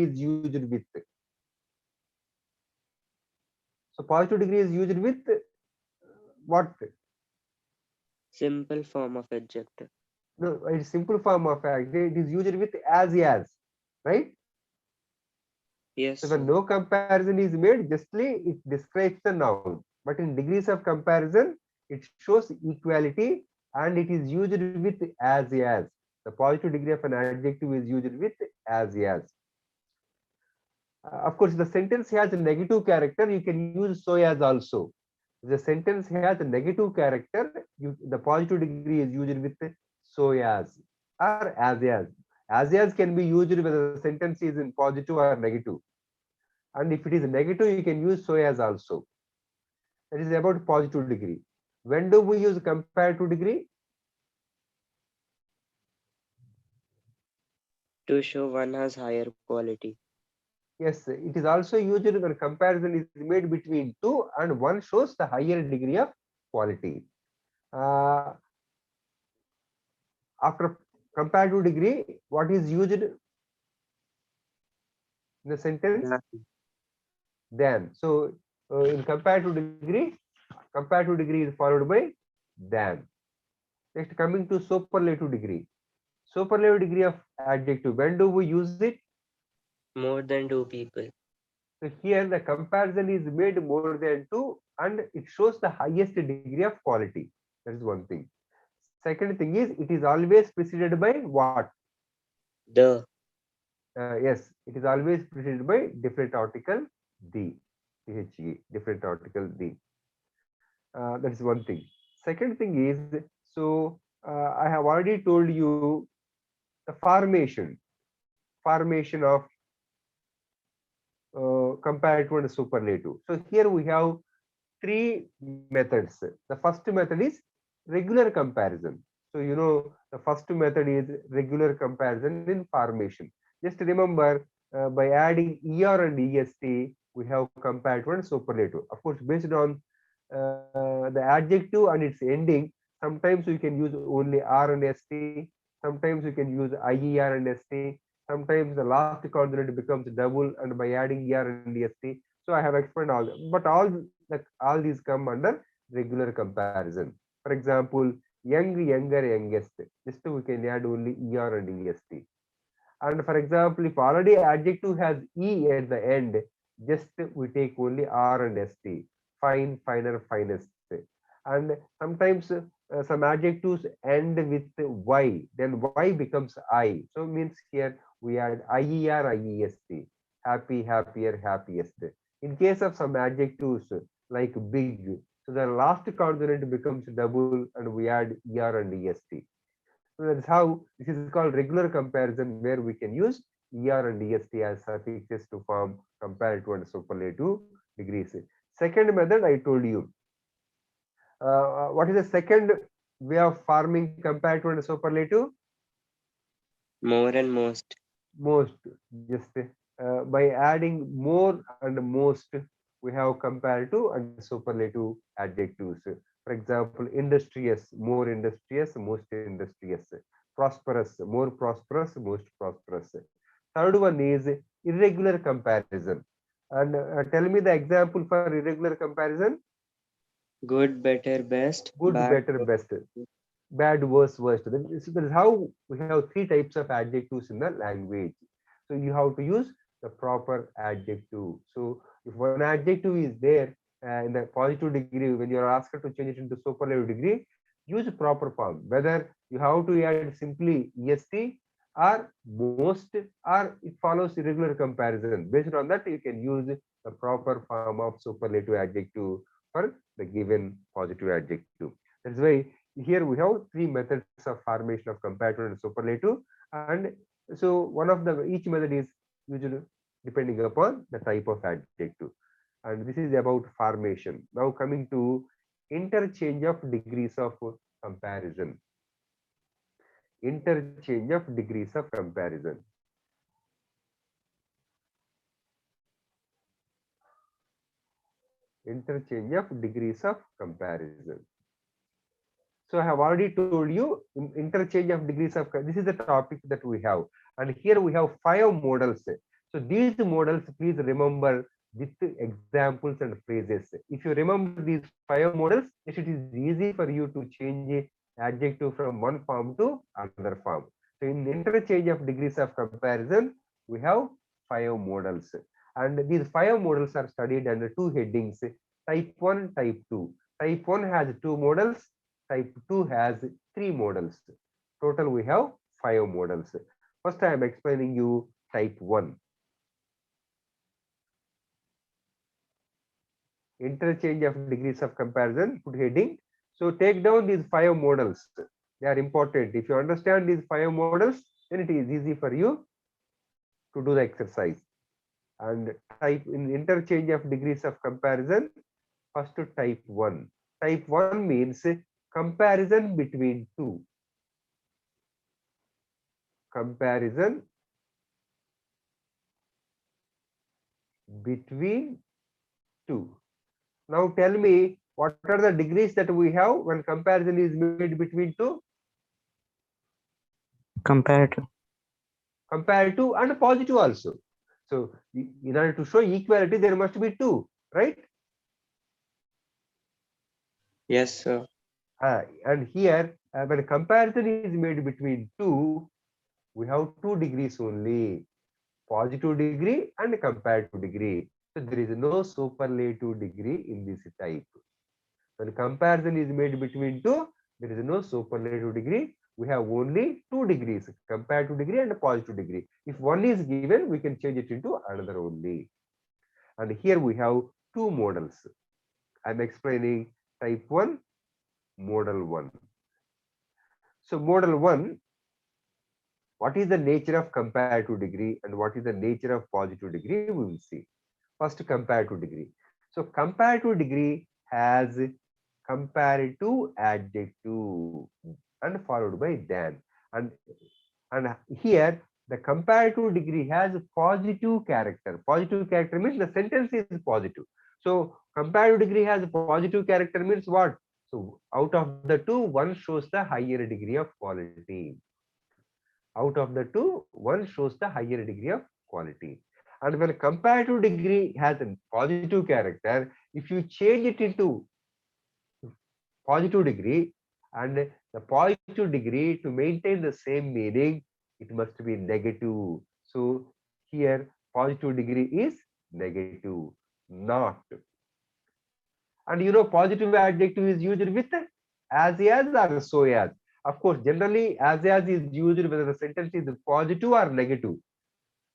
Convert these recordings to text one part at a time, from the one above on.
is used with. So positive degree is used with what? Simple form of adjective. No, it's simple form of adjective. It is used with as, right? Yes, So when sir. no comparison is made, justly it describes the noun. But in degrees of comparison, it shows equality and it is used with as. The positive degree of an adjective is used with as. Of course, the sentence has a negative character, you can use so as also. If the sentence has a negative character, the positive degree is used with so as or as. As can be used whether the sentence is in positive or negative. And if it is negative, you can use so as also. That is about positive degree. When do we use comparative degree? To show one has higher quality. Yes, it is also used when comparison is made between two and one shows the higher degree of quality. Uh, After comparative degree, what is used in the sentence? Yeah. Than. So in comparative degree is followed by than. Next, coming to superlative degree. Superlative degree of adjective. When do we use it? More than two people. So here the comparison is made more than two and it shows the highest degree of quality. That is one thing. Second thing is it is always preceded by what? The. Yes, it is always preceded by different article the. Different article the. That is one thing. Second thing is, so I have already told you the formation of comparative and superlative. So here we have three methods. The first method is regular comparison. So you know the first method is regular comparison in formation. Just remember by adding er and est, we have comparative and superlative. Of course, based on the adjective and its ending, sometimes we can use only r and st. Sometimes we can use ier and st. Sometimes the last consonant becomes double, and by adding er and st. So I have explained all, but all these come under regular comparison. For example, young, younger, youngest. Just we can add only er and est. And for example, if already adjective has e at the end, just we take only r and st. Fine, finer, finest. And sometimes some adjectives end with y, then y becomes I. So means here we add ier, iest. Happy, happier, happiest. In case of some adjectives like big, so the last consonant becomes double and we add er and est. So that is how this is called regular comparison, where we can use er and est as suffixes to form comparative and superlative degrees. Second method I told you. What is the second way of forming comparative and superlative? More and most. Most. Just by adding more and most, we have comparative and superlative adjectives. For example, industrious, more industrious, most industrious. Prosperous, more prosperous, most prosperous. Third one is irregular comparison. And tell me the example for irregular comparison. Good, better, best. Good, Bad. better, best. Bad, worse, worst. So that is how we have three types of adjectives in the language. So you have to use the proper adjective. So if one adjective is there in the positive degree, when you are asked to change it into superlative degree, use proper form. Whether you have to add simply est or most, or it follows irregular comparison. Based on that, you can use the proper form of superlative adjective for the given positive adjective. That's why here we have three methods of formation of comparative and superlative, and so one of the each method is usually depending upon the type of adjective, and this is about formation. Now coming to interchange of degrees of comparison. Interchange of degrees of comparison. Interchange of degrees of comparison. So I have already told you interchange of degrees of, this is the topic that we have. And here we have five models. So these models, please remember with examples and phrases. If you remember these 5 models, it is easy for you to change adjective from one form to another form. So in interchange of degrees of comparison, we have 5 models. And these 5 models are studied under 2 headings, type 1, type 2. Type 1 has 2 models, type 2 has 3 models. Total we have 5 models. First I am explaining you type 1. Interchange of degrees of comparison, put heading. So take down these 5 models. They are important. If you understand these 5 models, then it is easy for you to do the exercise. And type in interchange of degrees of comparison, first to type 1. Type 1 means comparison between 2. Comparison between 2. Now tell me, what are the degrees that we have when comparison is made between 2? Comparative. Comparative and positive also. So in order to show equality, there must be 2, right? Yes, sir. And here, when comparison is made between 2, we have 2 degrees only, positive degree and comparative degree. So there is no superlative degree in this type. When comparison is made between 2, there is no superlative degree. We have only 2 degrees, comparative degree and positive degree. If one is given, we can change it into another only. And here we have 2 models. I'm explaining type 1, model 1. So model 1, what is the nature of comparative degree and what is the nature of positive degree, we will see. First, comparative degree. So comparative degree has comparative adjective and followed by than. And here the comparative degree has positive character. Positive character means the sentence is positive. So comparative degree has positive character means what? So out of the 2, one shows the higher degree of quality. Out of the 2, one shows the higher degree of quality. And when comparative degree has a positive character, if you change it into positive degree, and the positive degree to maintain the same meaning, it must be negative. So here positive degree is negative, not. And you know, positive adjective is used with as or so as. Of course, generally as is used whether the sentence is positive or negative.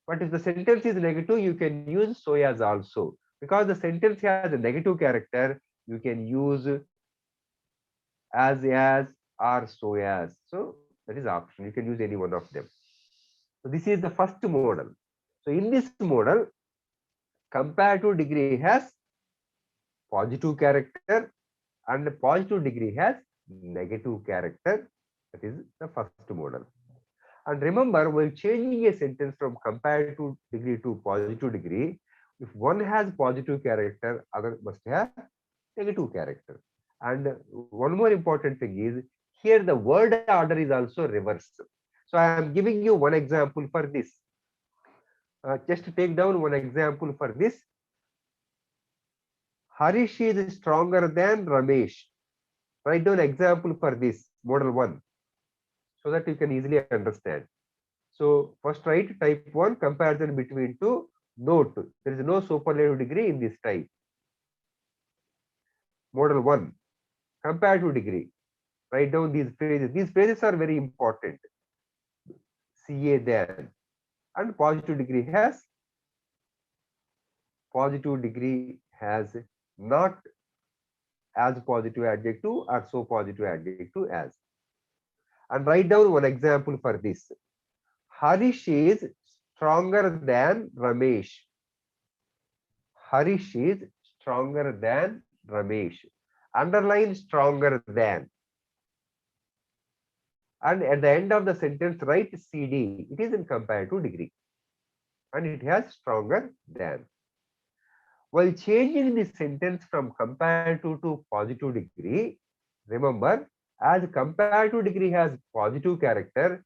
But if the sentence is negative, you can use so as also. Because the sentence has a negative character, you can use as or so as. So that is option. You can use any one of them. So this is the first model. So in this model, comparative degree has positive character and positive degree has negative character. That is the first model. And remember, while changing a sentence from comparative degree to positive degree, if one has positive character, other must have negative character. And one more important thing is, here the word order is also reversed. So I am giving you one example for this. Just take down one example for this. Harish is stronger than Ramesh. Write down example for this, model 1, so that you can easily understand. So first write type 1, comparison between 2. Note, there is no superlative degree in this type. Model 1, comparative degree. Write down these phrases. These phrases are very important. CA than. And positive degree has not as positive adjective or so positive adjective as. And write down one example for this. Harish is stronger than Ramesh. Harish is stronger than Ramesh. Underline stronger than. And at the end of the sentence, write CD. It is in comparative degree. And it has stronger than. While changing the sentence from comparative to positive degree, remember, as comparative degree has positive character,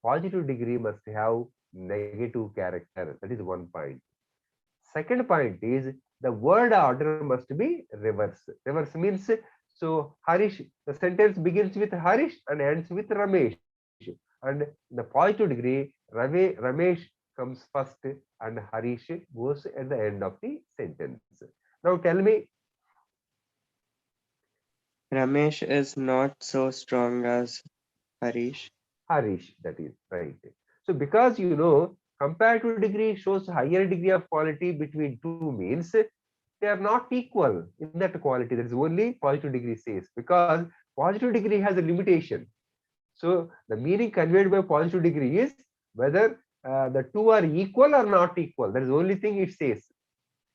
positive degree must have negative character. That is one point. Second point is the word order must be reverse. Reverse means, so Harish, the sentence begins with Harish and ends with Ramesh. And in the positive degree, Ramesh comes first and Harish goes at the end of the sentence. Now tell me, Ramesh is not so strong as Harish. Harish, that is right. So because you know, comparative degree shows higher degree of quality between two means they are not equal in that quality. That is only positive degree says, because positive degree has a limitation. So the meaning conveyed by positive degree is whether the two are equal or not equal. That is the only thing it says,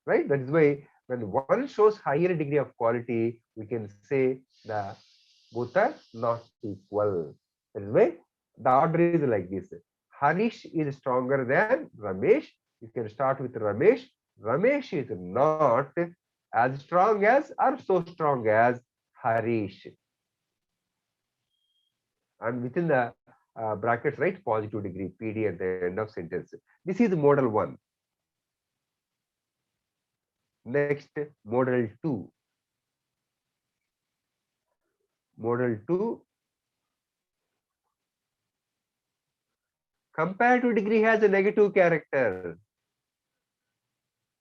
right? That is why when one shows higher degree of quality, we can say the both are not equal. That is why the order is like this. Harish is stronger than Ramesh. You can start with Ramesh. Ramesh is not as strong as or so strong as Harish. And within the brackets, right, positive degree, PD at the end of sentence. This is model 1. Next, model 2. Model 2, comparative degree has a negative character,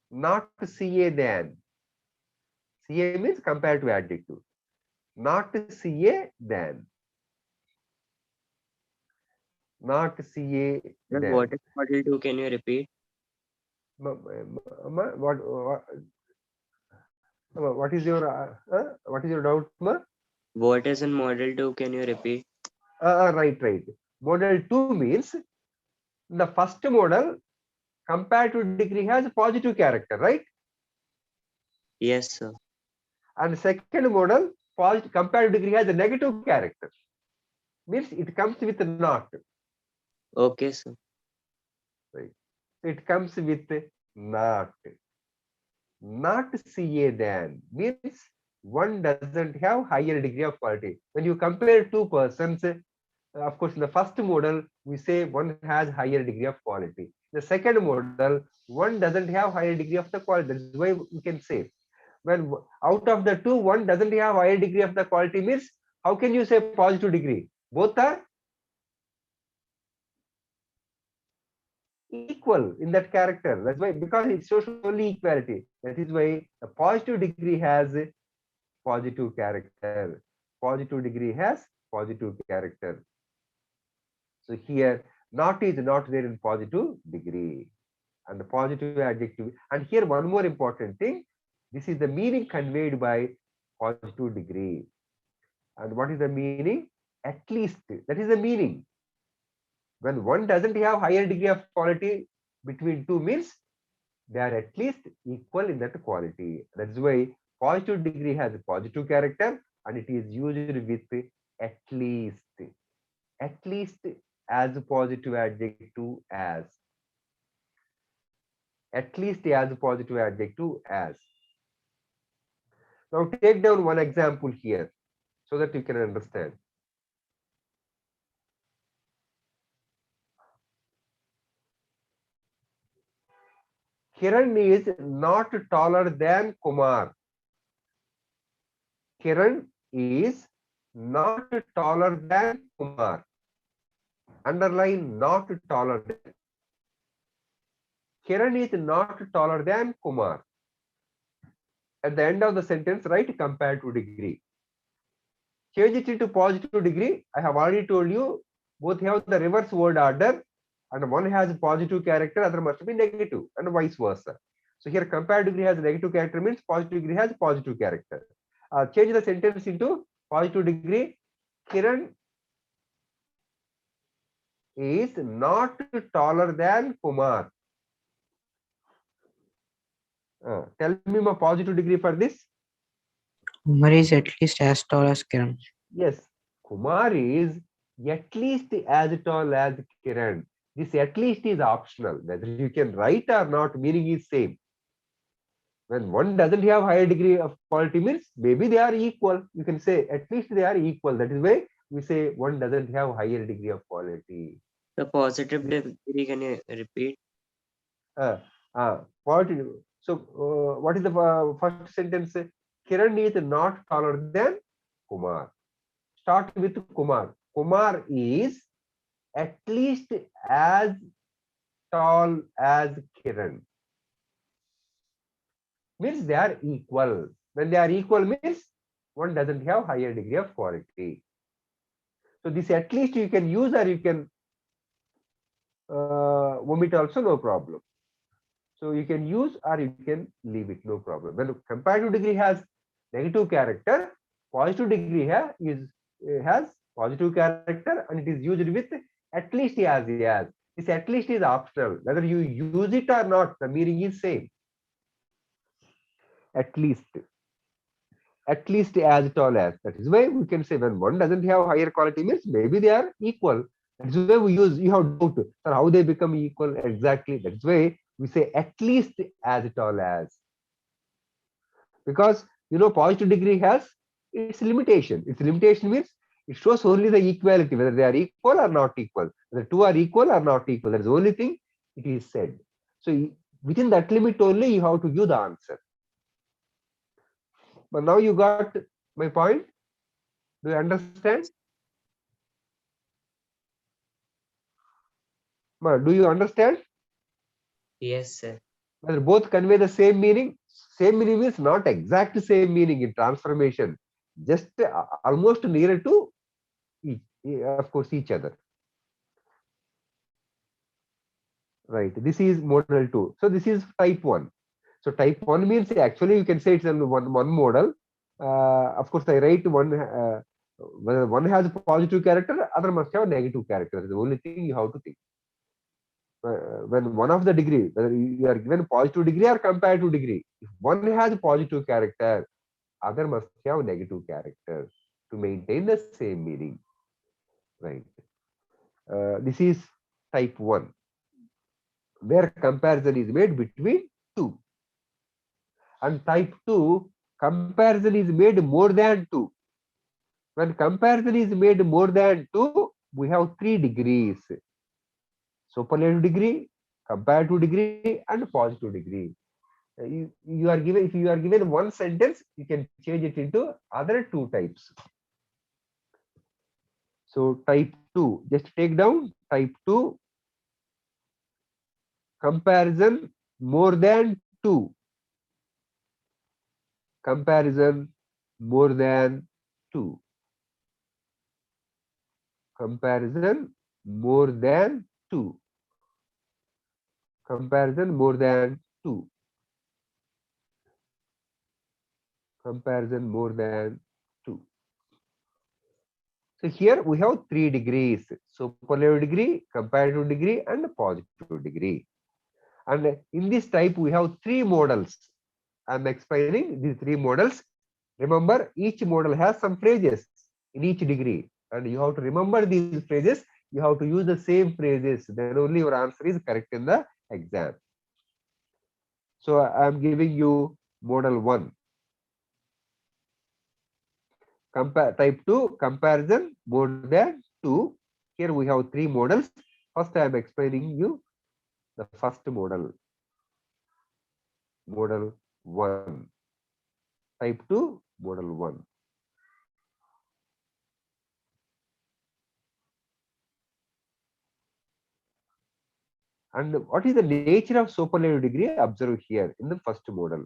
not CA than. CA means comparative adjective, not CA than. Not CA Then what than. is model 2? Can you repeat? What is your doubt, ma? What is in model 2? Can you repeat? Right. Model 2 means the first model comparative degree has a positive character, right? Yes, sir. And second model positive comparative degree has a negative character. Means it comes with not. Okay, sir. Right. It comes with not. Not CA than means one doesn't have higher degree of quality. When you compare two persons, of course, in the first model, we say one has higher degree of quality. The second model, one doesn't have higher degree of the quality. That's why we can say when out of the two, one doesn't have higher degree of the quality means how can you say positive degree? Both are equal in that character. That's why, because it shows only equality. That is why the positive degree has a positive character. Positive degree has positive character. So here, not is not there in positive degree. And the positive adjective. And here, one more important thing. This is the meaning conveyed by positive degree. And what is the meaning? At least. That is the meaning. When one doesn't have higher degree of quality between two means they are at least equal in that quality. That's why positive degree has a positive character and it is used with at least. At least as positive adjective as. At least as positive adjective as. Now take down one example here so that you can understand. Kiran is not taller than Kumar. Kiran is not taller than Kumar. Underline not taller than. Kiran is not taller than Kumar. At the end of the sentence, write comparative degree. Change it into positive degree. I have already told you both have the reverse word order and one has positive character, other must be negative and vice versa. So here comparative degree has negative character means positive degree has positive character. Change the sentence into positive degree. Kiran is not taller than Kumar. Tell me my positive degree for this. Umar is at least as tall as Kiran. Yes, Kumar is at least as tall as Kiran. This at least is optional. Whether you can write or not, meaning is same. When one doesn't have higher degree of quality means maybe they are equal. You can say at least they are equal. That is why we say one doesn't have higher degree of quality. The positive degree, can you repeat? What? So, what is the first sentence? Kiran is not taller than Kumar. Start with Kumar. Kumar is at least as tall as Kiran. Means they are equal. When they are equal means one doesn't have higher degree of quality. So this at least you can use or you can omit also, no problem. So you can use or you can leave it, no problem. When comparative degree has negative character, positive degree has positive character, and it is used with at least as. This at least is optional. Whether you use it or not, the meaning is same. At least as tall as. That is why we can say when one doesn't have higher quality means maybe they are equal. That's why we use, you have doubt, sir, how they become equal exactly. That's why we say at least as tall as. Because positive degree has its limitation. Its limitation means it shows only the equality, whether they are equal or not equal. Whether two are equal or not equal. That's the only thing it is said. So within that limit only you have to give the answer. But now you got my point. Do you understand? Do you understand? Yes, sir. Whether both convey the same meaning. Same meaning means not exact same meaning in transformation, just almost nearer to of course each other. Right. This is model 2. So this is type 1. So type 1 means actually you can say it's one model. Of course, I write one. Whether one has a positive character, other must have a negative character. That's the only thing you have to think. When one of the degree, whether you are given positive degree or comparative degree, if one has a positive character, other must have negative character to maintain the same meaning. Right. This is type 1, where comparison is made between two. And type 2, comparison is made more than 2. When comparison is made more than 2, we have 3 degrees. Superlative degree, comparative degree, and positive degree. You are given, if you are given one sentence, you can change it into other 2 types. So type 2, just take down type 2, comparison more than 2. Comparison more than 2. Comparison more than 2. Comparison more than 2. Comparison more than 2. So here we have 3 degrees: superlative degree, comparative degree, and positive degree. And in this type we have 3 models. I am explaining these 3 models. Remember, each model has some phrases in each degree, and you have to remember these phrases. You have to use the same phrases, then only your answer is correct in the exam. So I am giving you model 1. Type 2, comparison more than 2. Here we have 3 models. First I am explaining you the first model. Model 1. Type 2, model 1. And what is the nature of superlative degree? Observe here in the first model.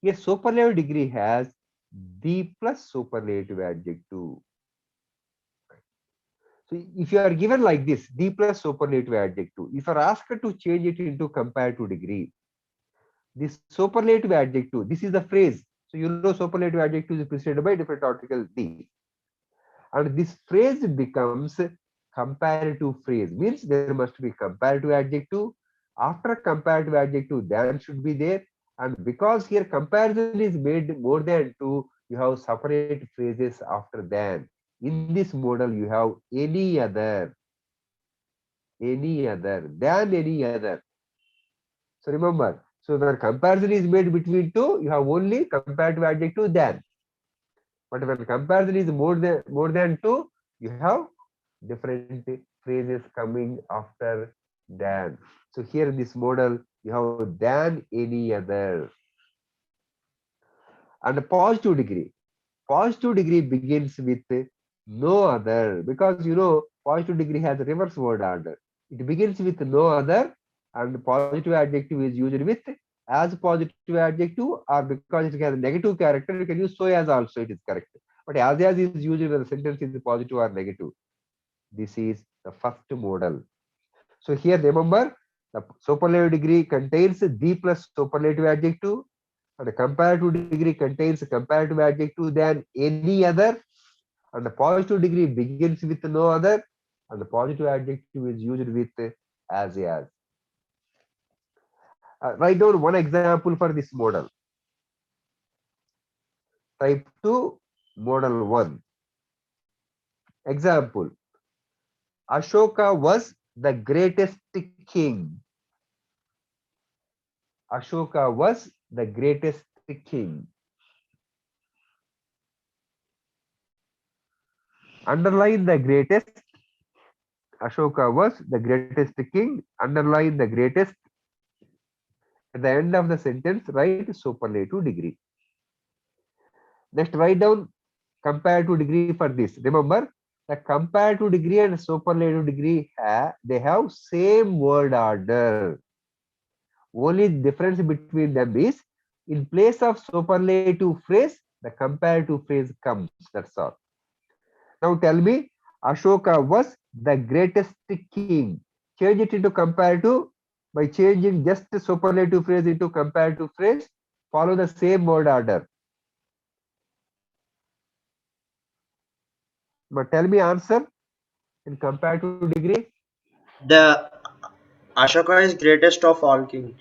A superlative degree has the plus superlative adjective. So if you are given like this, the plus superlative adjective, if you are asked to change it into comparative degree, this superlative adjective, this is the phrase. So you know superlative adjective is preceded by different article the. And this phrase becomes comparative phrase, means there must be comparative adjective. After comparative adjective, than should be there. And because here comparison is made more than 2, you have separate phrases after than. In this model, you have any other, than any other. So remember, so when comparison is made between 2, you have only comparative adjective than. But when comparison is more than 2, you have different phrases coming after than. So here in this model, you have than any other. And the positive degree. Positive degree begins with no other, because positive degree has a reverse word order. It begins with no other, and positive adjective is used with as positive adjective, or because it has a negative character, you can use so as also, it is correct. But as is used when the sentence is positive or negative. This is the first model. So here remember, the superlative degree contains the plus superlative adjective, and the comparative degree contains comparative adjective than any other, and the positive degree begins with no other, and the positive adjective is used with as. Write down one example for this model. Type 2, model 1. Example: Ashoka was the greatest king. Ashoka was the greatest king. Underline the greatest. Ashoka was the greatest king. Underline the greatest. At the end of the sentence, write superlative degree. Next, write down comparative degree for this. Remember, the comparative degree and superlative degree they have same word order. Only difference between them is, in place of superlative phrase, the comparative phrase comes. That's all. Now tell me, Ashoka was the greatest king. Change it into comparative by changing just the superlative phrase into comparative phrase. Follow the same word order. But tell me answer in comparative degree. The Ashoka is greatest of all kings.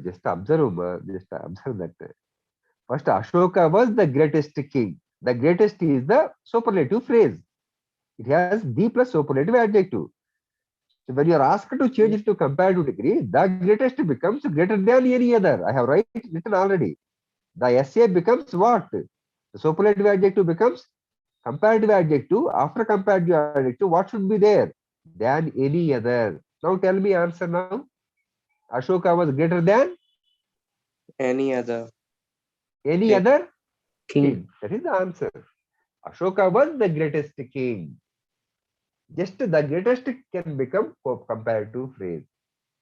Just observe, just observe that. First, Ashoka was the greatest king. The greatest is the superlative phrase. It has the plus superlative adjective. So when you are asked to change it to comparative degree, the greatest becomes greater than any other. I have written already. The SA becomes what? The superlative adjective becomes comparative adjective. After comparative adjective, what should be there? Than any other. Now tell me answer now. Ashoka was greater than Any other. any King. other King. king. That is the answer. Ashoka was the greatest king. Just the greatest can become comparative phrase.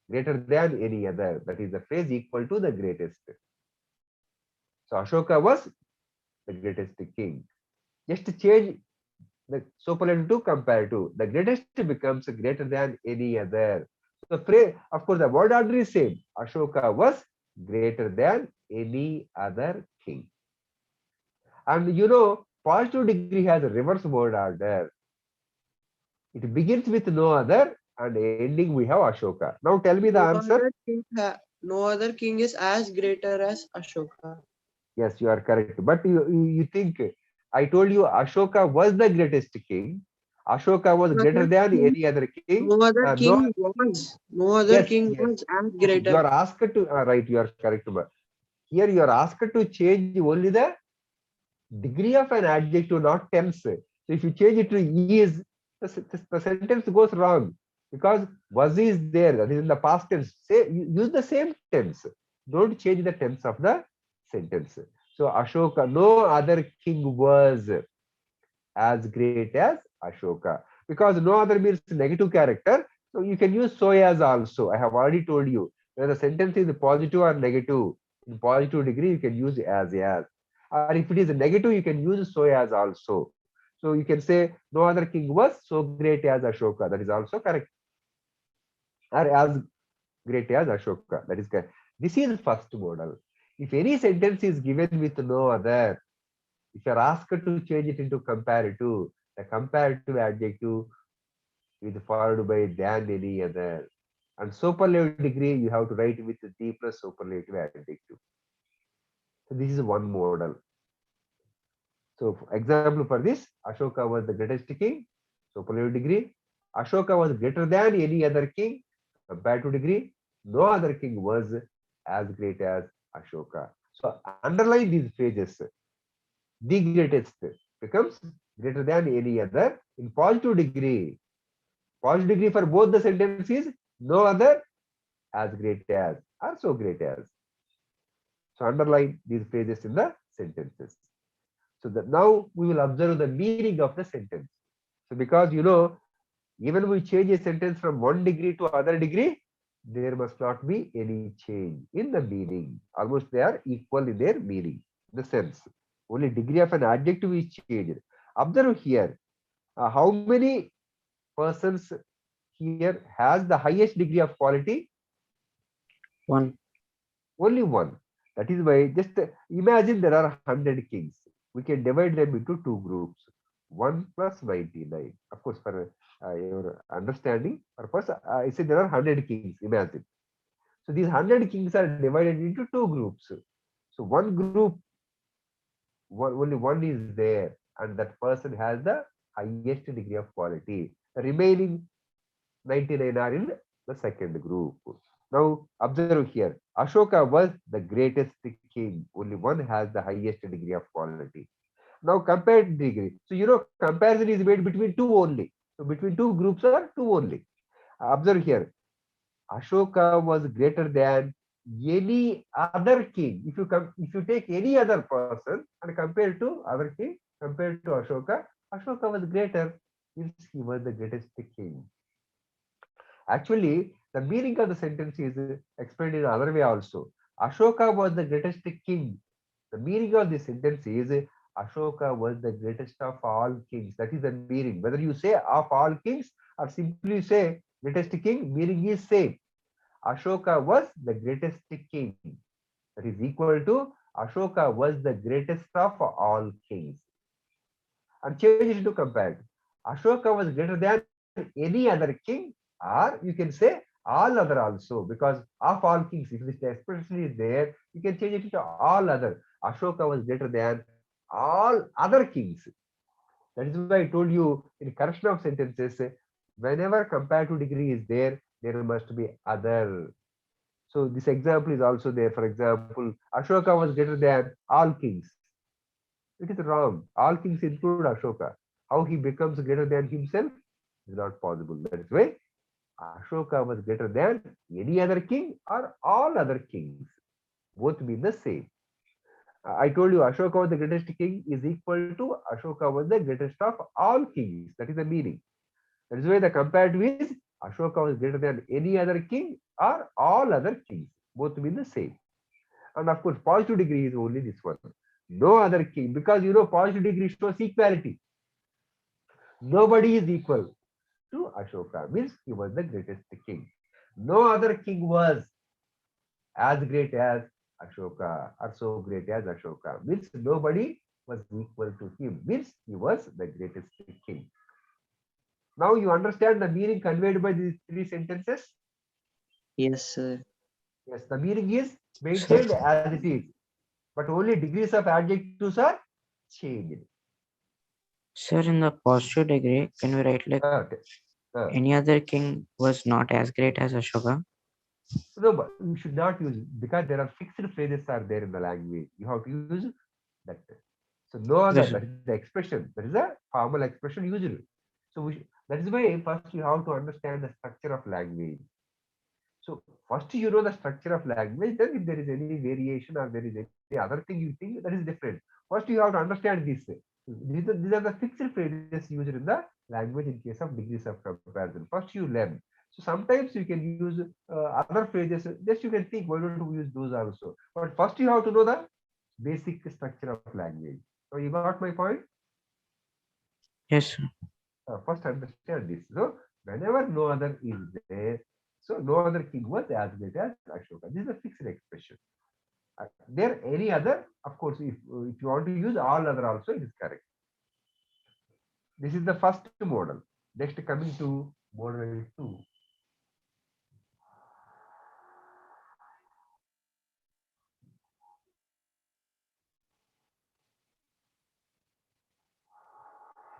Greater than any other. That is the phrase equal to the greatest. So Ashoka was the greatest king. Just change the superlative to comparative. The greatest becomes greater than any other. So the phrase, of course, the word order is same. Ashoka was greater than any other king. And positive degree has a reverse word order. It begins with no other, and ending we have Ashoka. Now tell me the answer. No other king is as greater as Ashoka. Yes, you are correct. But you think, I told you Ashoka was the greatest king. Ashoka was greater than any other king. No other No, king was. No other yes, king yes. was as You greater. are asked to, right, you are correct. But here you are asked to change only the degree of an adjective, not tense. So if you change it to is, the sentence goes wrong, because was is there, that is in the past tense. Say, use the same tense. Don't change the tense of the sentence. So Ashoka, no other king was as great as Ashoka, because no other means negative character. So you can use so as also. I have already told you, whether the sentence is positive or negative. In positive degree, you can use as. Or if it is negative, you can use so as also. So you can say no other king was so great as Ashoka. That is also correct. Or as great as Ashoka. That is correct. This is first model. If any sentence is given with no other, if you are asked to change it into comparative, the comparative adjective is followed by than any other. And superlative degree, you have to write with the plus superlative adjective. So this is one model. So for example for this, Ashoka was the greatest king, superlative degree. Ashoka was greater than any other king, comparative degree. No other king was as great as Ashoka. So underline these phrases. The greatest becomes greater than any other in positive degree. Positive degree for both the sentences is no other as great as or so great as. So underline these phrases in the sentences. So that now we will observe the meaning of the sentence. So because even we change a sentence from one degree to other degree, there must not be any change in the meaning. Almost they are equal in their meaning, the sense. Only degree of an adjective is changed. Observe here, how many persons here has the highest degree of quality? One. Only one. That is why just imagine there are 100 kings. We can divide them into two groups. 1 plus 99. Of course, for your understanding purpose, I say there are 100 kings. Imagine. So these 100 kings are divided into two groups. So one group, only one is there, and that person has the highest degree of quality. The remaining 99 are in the second group. Now observe here, Ashoka was the greatest king. Only one has the highest degree of quality. Now compared degree. So comparison is made between two only. So between two groups are two only. Observe here, Ashoka was greater than any other king. If you take any other person and compare to other king, compared to Ashoka, Ashoka was greater. Means he was the greatest king. Actually, the meaning of the sentence is explained in another way also. Ashoka was the greatest king. The meaning of this sentence is Ashoka was the greatest of all kings. That is the meaning. Whether you say of all kings or simply say greatest king, meaning is same. Ashoka was the greatest king. That is equal to Ashoka was the greatest of all kings. And change it into compared. Ashoka was greater than any other king, or you can say all other also, because of all kings, if this expression is there, you can change it into all other. Ashoka was greater than all other kings. That is why I told you in correction of sentences, whenever comparative degree is there, there must be other. So this example is also there. For example, Ashoka was greater than all kings. It is wrong. All kings include Ashoka. How he becomes greater than himself is not possible. That is why Ashoka was greater than any other king or all other kings. Both mean the same. I told you Ashoka was the greatest king is equal to Ashoka was the greatest of all kings. That is the meaning. That is why the comparative is Ashoka was greater than any other king or all other kings. Both mean the same. And of course, positive degree is only this one. No other king, because positive degree shows equality. Nobody is equal to Ashoka, means he was the greatest king. No other king was as great as Ashoka or so great as Ashoka, means nobody was equal to him, means he was the greatest king. Now you understand the meaning conveyed by these three sentences? Yes, sir. Yes, the meaning is maintained as it is, but only degrees of adjectives are changed. Sir, in the positive degree, can we write like any other king was not as great as Ashoka? No, but you should not use it because there are fixed phrases are there in the language. You have to use that. So no other, Yes, that is the expression. That is a formal expression used. So that is why first you have to understand the structure of language. So first you know the structure of language, then if there is any variation or there is any other thing you think, that is different. First you have to understand this. These are the fixed phrases used in the language in case of degrees of comparison. First you learn. So sometimes you can use other phrases. Just you can think, why don't we use those also? But first you have to know the basic structure of language. So you got my point? yes, sir. First understand this. So whenever no other is there, so no other king was as great as Ashoka. This is a fixed expression. There any other, of course, if you want to use all other also, it is correct. This is the first model. Next coming to model 2.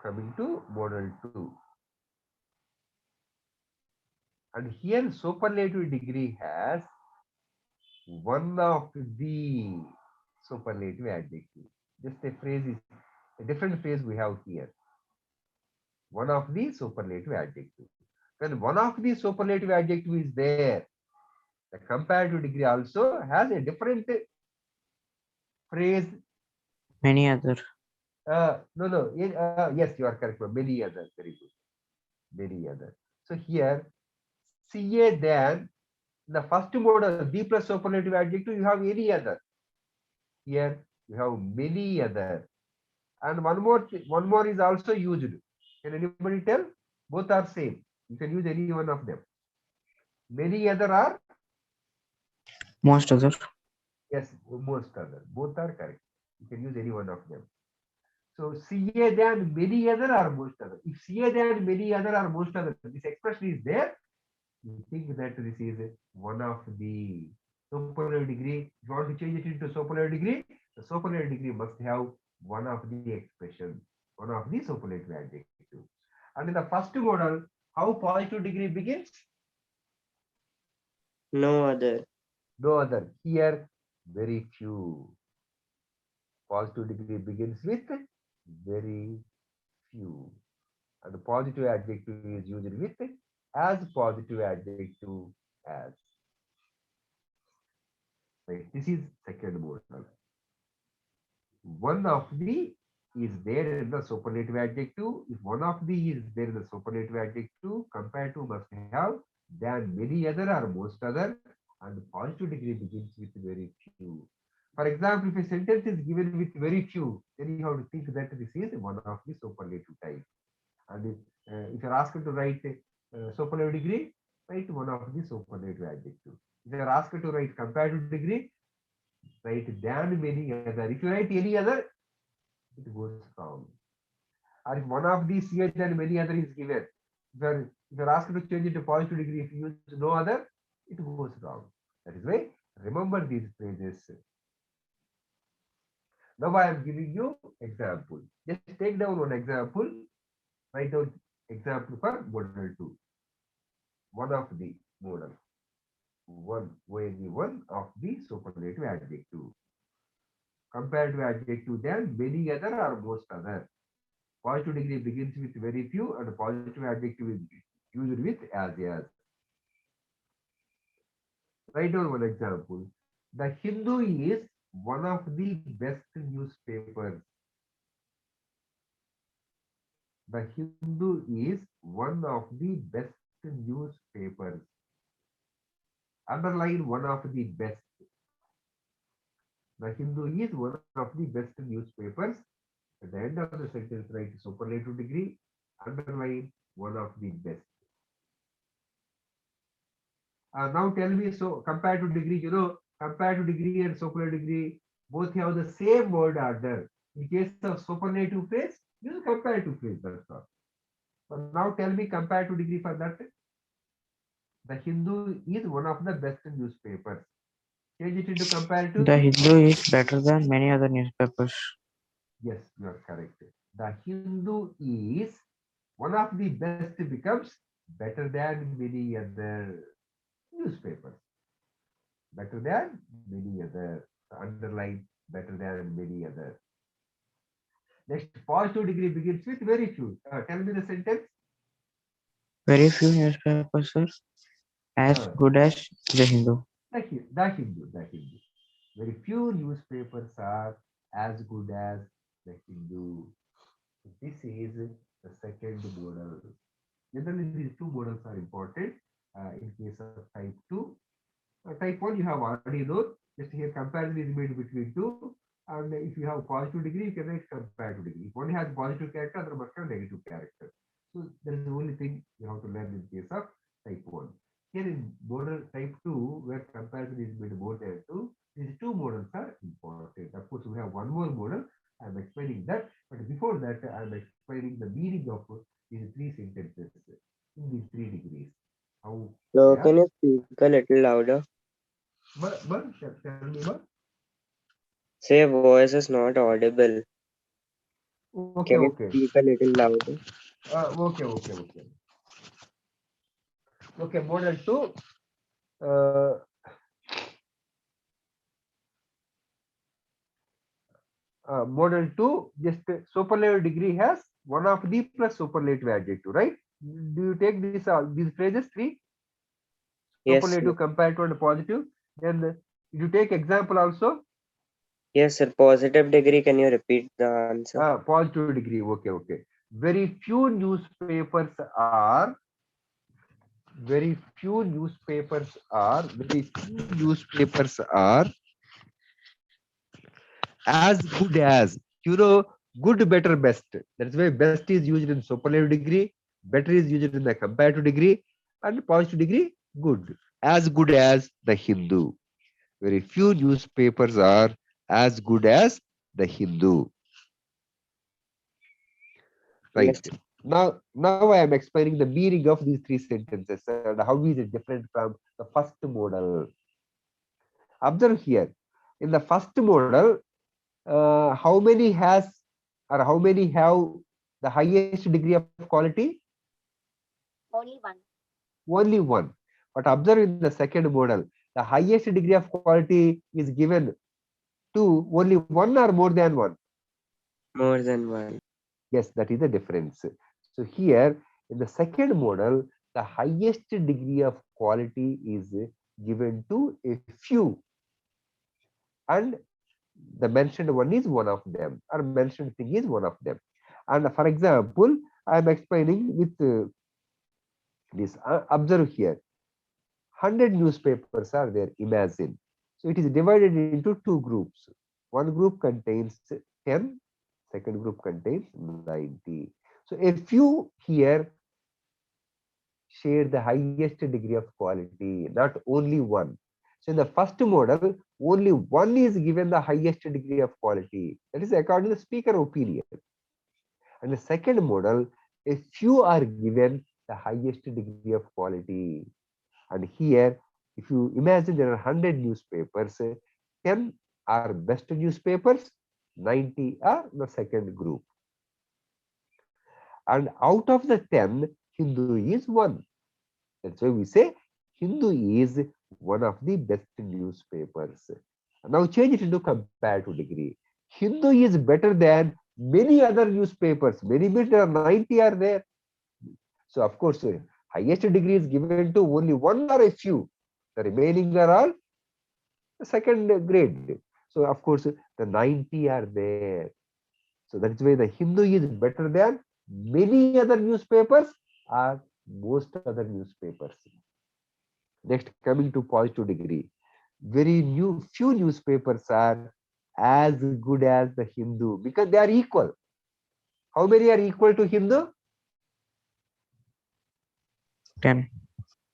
Coming to model 2. And here superlative degree has one of the superlative adjective. Just a phrase is a different phrase we have here. One of the superlative adjective. when one of the superlative adjective is there, the comparative degree also has a different phrase. Many other. No. Yes, you are correct. Many other. Very good. Many other. So here, CA than the first modal, B plus superlative adjective, you have any other. Here, you have many other. And one more is also used. Can anybody tell? Both are same. You can use any one of them. Many other are? Most other. Yes, most other. Both are correct. You can use any one of them. So CA than many other or most other. If CA than many other or most other, this expression is there, you think that this is one of the superlative degree. If you want to change it into superlative degree, the superlative degree must have one of the expression, one of the superlative adjective. And in the first model, how positive degree begins? No other. No other. Here, very few. Positive degree begins with very few. And the positive adjective is used with as positive adjective as. Right. This is second modal. One of the is there in the superlative adjective. If one of the is there in the superlative adjective, compared to must have than many other or most other, and the positive degree begins with very few. For example, if a sentence is given with very few, then you have to think that this is one of the superlative type. And if you're asked to write superlative degree, write one of the superlative adjective. If you're asked to write comparative degree, write than many other. If you write any other, it goes wrong. Or if one of these CH and many other is given, if you're asked to change it to positive degree, if you use no other, it goes wrong. That is why remember these phrases. Now I am giving you example. Just take down one example. Write down example for model 2. One of the model. One of the superlative adjective. Compared to adjective than many other or most other. Positive degree begins with very few and positive adjective is used with as. Write down one example. The Hindu is one of the best newspapers. The Hindu is one of the best newspapers. Underline one of the best. The Hindu is one of the best newspapers. At the end of the sentence, write superlative degree. Underline one of the best. Now tell me, so comparative degree, comparative degree and superlative degree both have the same word order. In case of superlative phrase, use comparative phrase, that's all. But now tell me comparative degree for that. The Hindu is one of the best newspapers. Change it into comparative. The Hindu is better than many other newspapers. Yes, you are correct. The Hindu is one of the best becomes better than many other newspapers. Better than many other. Underline better than many other. Next, positive degree begins with very few. Tell me the sentence. Very few newspapers are as good as the Hindu. The Hindu. Very few newspapers are as good as the Hindu. This is the second model. Generally, these two models are important in case of type 2. Type 1, you have already known. Just here, comparison is made between two. And if you have positive degree, you can write comparative degree. If one has positive character, other must have negative character. So that is the only thing you have to learn in case of type 1. Here in model type 2, where comparison is made more than 2, these two models are important. Of course, we have one more model. I am explaining that. But before that, I am explaining the meaning of these three sentences in these 3 degrees. How? So can you speak a little louder? Tell me what? Say voice is not audible. Okay, Can you okay. speak a little louder? Okay. Okay, model 2. Model 2, just superlative degree has one of the plus superlative adjective, right? Do you take these phrases, three? Yes, Superlative, comparative, and positive. Then you take example also. yes, sir. Positive degree. Can you repeat the answer? Positive degree. Okay, okay. Very few newspapers are. Very few newspapers are. Very few newspapers are as good as. You know, good, better, best. That's why best is used in superlative degree. Better is used in the comparative degree, and positive degree good. As good as the Hindu. Very few newspapers are as good as the Hindu. Right. Yes. Now I am explaining the meaning of these three sentences and how is it different from the first model. Observe here. In the first model, how many has or how many have the highest degree of quality? Only one. Only one. But observe in the second model, the highest degree of quality is given to only one or more than one. More than one. Yes, that is the difference. So here in the second model, the highest degree of quality is given to a few, and the mentioned one is one of them, or mentioned thing is one of them. And for example, I am explaining with this. Observe here, 100 newspapers are there. Imagine. So it is divided into two groups. One group contains 10, second group contains 90. So a few here share the highest degree of quality, not only one. So in the first model, only one is given the highest degree of quality. That is according to the speaker opinion. And the second model, a few are given the highest degree of quality. And here, if you imagine there are 100 newspapers, 10 are best newspapers, 90 are the second group. And out of the 10, Hindu is one. That's why we say Hindu is one of the best newspapers. Now change it into comparative degree. Hindu is better than many other newspapers. Many, 90 are there. So of course, highest degree is given to only one or a few. The remaining are all the second grade. So of course, the 90 are there. So that's why the Hindu is better than many other newspapers or most other newspapers. Next, coming to positive degree. Very few newspapers are as good as the Hindu because they are equal. How many are equal to Hindu? 10.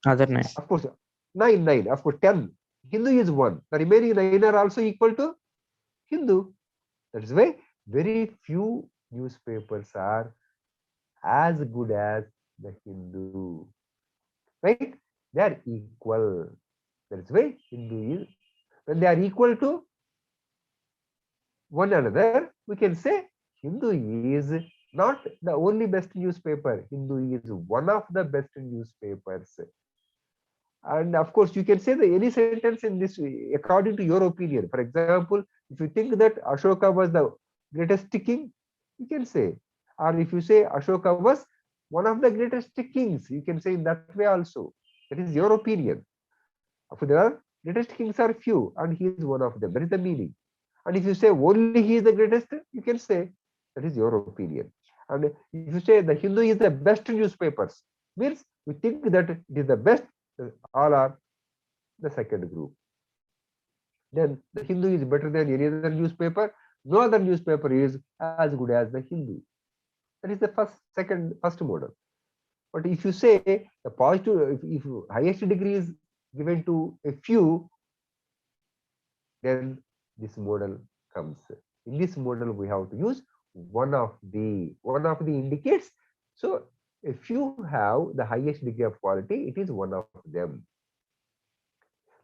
Other 9. Of course, 9. Of course, 10. Hindu is 1. The remaining 9 are also equal to Hindu. That's why very few newspapers are as good as the Hindu. Right? They are equal. That's why Hindu is, when they are equal to one another, we can say Hindu is not the only best newspaper. Hindu is one of the best newspapers. And of course, you can say any sentence in this according to your opinion. For example, if you think that Ashoka was the greatest king, you can say. Or if you say Ashoka was one of the greatest kings, you can say in that way also. That is your opinion. There are greatest kings are few, and he is one of them. That is the meaning. And if you say only he is the greatest, you can say that is your opinion. And if you say the Hindu is the best newspapers, means we think that it is the best, all are the second group. Then the Hindu is better than any other newspaper. No other newspaper is as good as the Hindu. That is the first model. But if you say the positive, if highest degree is given to a few, then this model comes. In this model, we have to use one of the indicates. So if you have the highest degree of quality, it is one of them.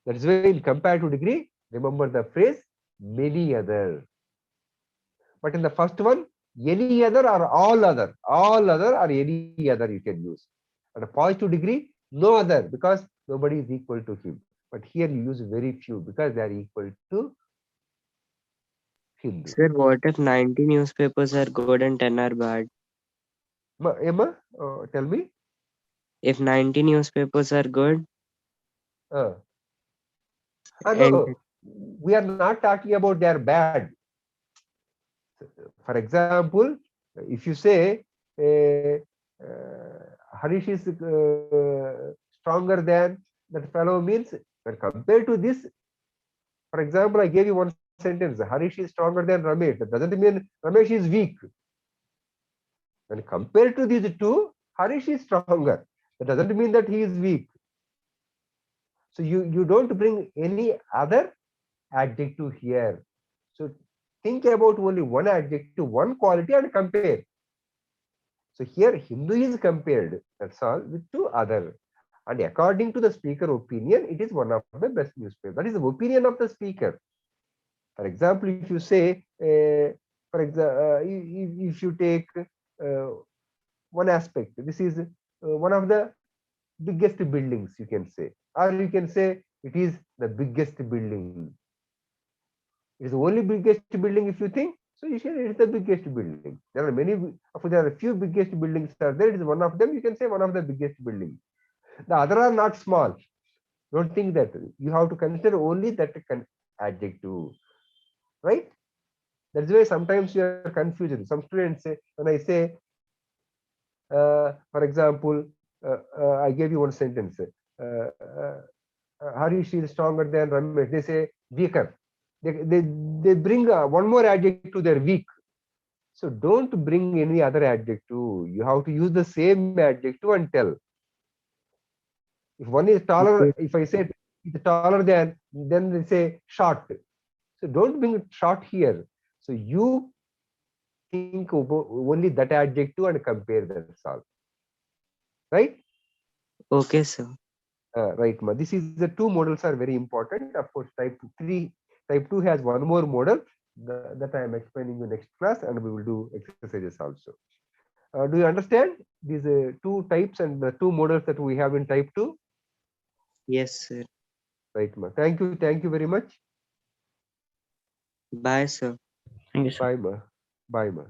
That is why in comparative degree, remember the phrase many other. But in the first one, any other or all other or any other you can use. At a positive degree, no other, because nobody is equal to him. But here you use very few because they are equal to Hindu. Sir, what if 90 newspapers are good and 10 are bad? Emma, tell me. If 90 newspapers are good, No, and we are not talking about they are bad. For example, if you say Harish is stronger than that fellow, means when compared to this, for example, I gave you one sentence, Harish is stronger than Ramesh. That doesn't mean Ramesh is weak. When compared to these two, Harish is stronger. That doesn't mean that he is weak. So you don't bring any other adjective here. So think about only one adjective, one quality, and compare. So here Hindu is compared, that's all, with two other. And according to the speaker opinion, it is one of the best newspaper. That is the opinion of the speaker. For example, if you say, for example, if you take one aspect, this is one of the biggest buildings, you can say, or you can say it is the biggest building. It is the only biggest building if you think. So you say it is the biggest building. There are many, there are a few biggest buildings are there. It is one of them. You can say one of the biggest buildings. The other are not small. Don't think that. You have to consider only that adjective, right? That's why sometimes you are confused. Some students say, when I say, for example, I gave you one sentence. Harish is stronger than Ramesh. They say weaker. They bring one more adjective to their weak. So don't bring any other adjective. You have to use the same adjective and tell. If one is taller, if I say it's taller than, then they say short. So don't bring short here. So you think about only that adjective and compare, that's all. Right? okay, sir. Right, ma. This is the two models are very important. Of course, type 2 has one more model that I am explaining you next class, and we will do exercises also. Do you understand these two types and the two models that we have in type 2? Yes, sir. Right, ma. Thank you very much. Bye, sir. Thank you, sir. Bye, ma. Bye, ma.